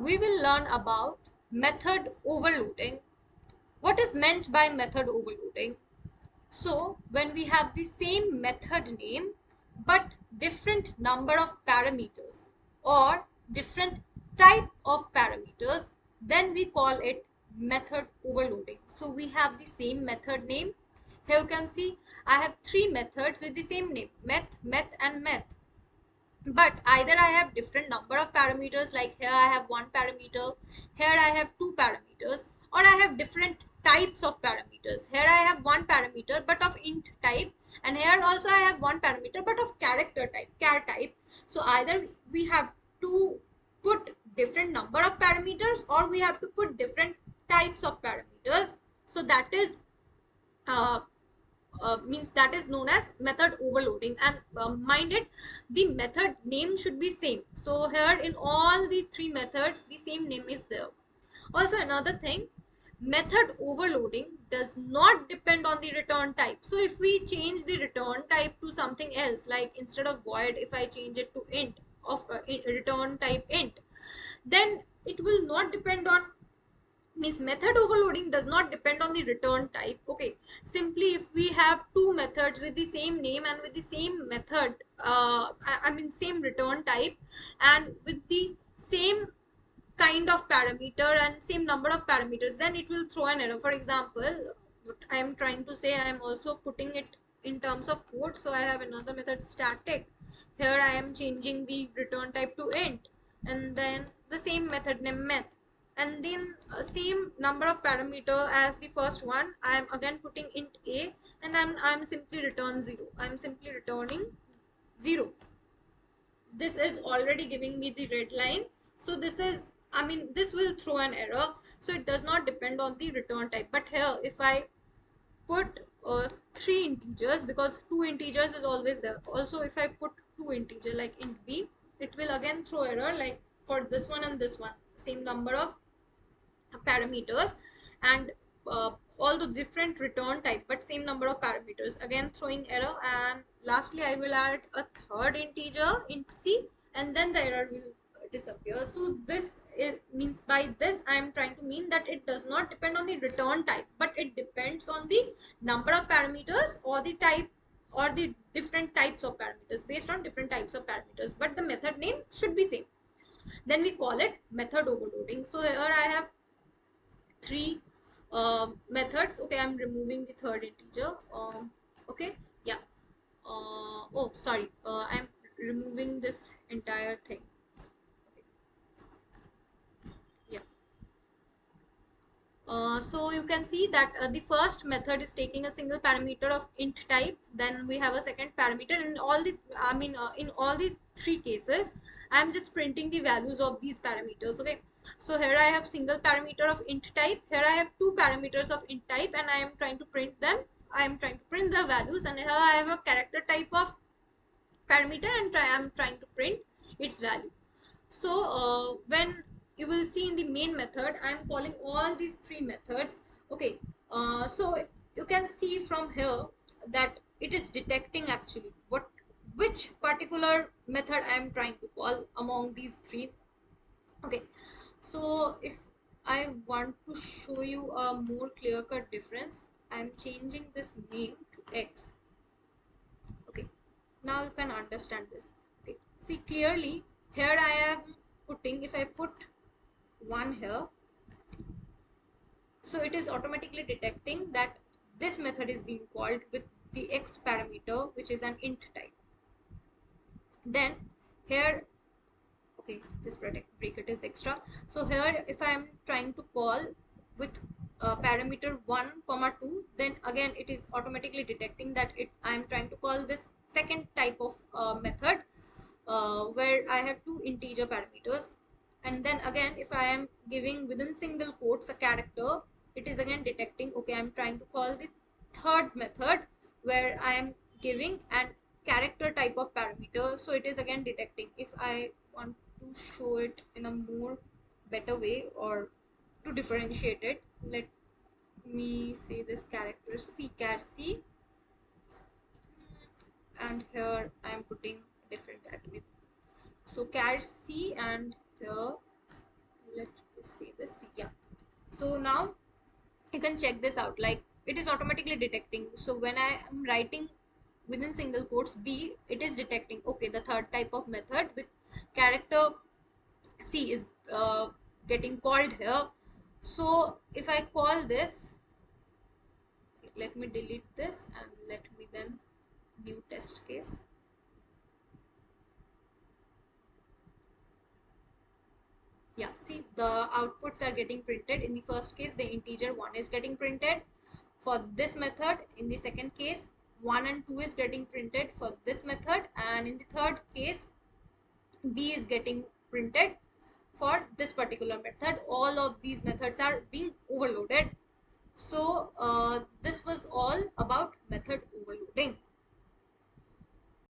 we will learn about method overloading. What is meant by method overloading? So when we have the same method name but different number of parameters or different type of parameters, then we call it method overloading. So we have the same method name. Here you can see I have three methods with the same name, meth, meth and meth, but either I have different number of parameters, like here I have one parameter, here I have two parameters, or I have different types of parameters. Here I have one parameter but of int type, and here also I have one parameter but of character type, char type. So either we have to put different number of parameters or we have to put different types of parameters. So that is means that is known as method overloading. And mind it, the method name should be same. So here in all the three methods the same name is there. Also another thing, method overloading does not depend on the return type. So if we change the return type to something else, like instead of void if I change it to int of return type int, then it will not depend on, means method overloading does not depend on the return type. Okay, simply if we have two methods with the same name and with the same method, I mean same return type, and with the same kind of parameter and same number of parameters, then it will throw an error. For example, what I am trying to say, I am also putting it in terms of code. So I have another method static. Here I am changing the return type to int, and then the same method name meth, and then same number of parameter as the first one. I am again putting int a, and then I'm simply return 0. I'm simply returning 0. This is already giving me the red line. So this is, I mean this will throw an error. So it does not depend on the return type. But here if I put three integers, because two integers is always there. Also if I put two integer like int b, it will again throw error, like for this one and this one, same number of parameters, and all the different return type but same number of parameters, again throwing error. And lastly I will add a third integer int c, and then the error will disappear. So this means, by this I am trying to mean that it does not depend on the return type, but it depends on the number of parameters or the type, or the different types of parameters, based on different types of parameters, but the method name should be same. Then we call it method overloading. So here I have three methods. Okay, I'm removing the third integer. Okay, yeah. Oh, sorry. I'm removing this entire thing. Okay, yeah. So you can see that the first method is taking a single parameter of int type. Then we have a second parameter. In all the, in all the three cases, I'm just printing the values of these parameters. Okay. So here I have single parameter of int type. Here I have two parameters of int type, and I am trying to print them. I am trying to print the values, and here I have a character type of parameter, and I am trying to print its value. So when you will see in the main method, I am calling all these three methods. Okay, so you can see from here that it is detecting actually which particular method I am trying to call among these three. Okay, so if I want to show you a more clear-cut difference, I am changing this name to X. Okay, now you can understand this. Okay, see clearly here I am putting, if I put one here, so it is automatically detecting that this method is being called with the X parameter, which is an int type. Then here, okay, this bracket is extra. So here if I am trying to call with parameter 1 comma 2, then again it is automatically detecting that I am trying to call this second type of method, where I have two integer parameters. And then again if I am giving within single quotes a character, it is again detecting, okay, I'm trying to call the third method where I am giving an character type of parameter. So it is again detecting. If I want to show it in a more better way, or to differentiate it, let me say this character c, char c, and here I am putting different attribute. So char c, and here So now you can check this out, like it is automatically detecting. So when I am writing within single quotes B, it is detecting, okay, the third type of method with character C is getting called here. So if I call this, let me delete this and let me then new test case. Yeah, see, the outputs are getting printed. In the first case, the integer 1 is getting printed for this method. In the second case, 1 and 2 is getting printed for this method, and in the third case, B is getting printed for this particular method. All of these methods are being overloaded. So this was all about method overloading.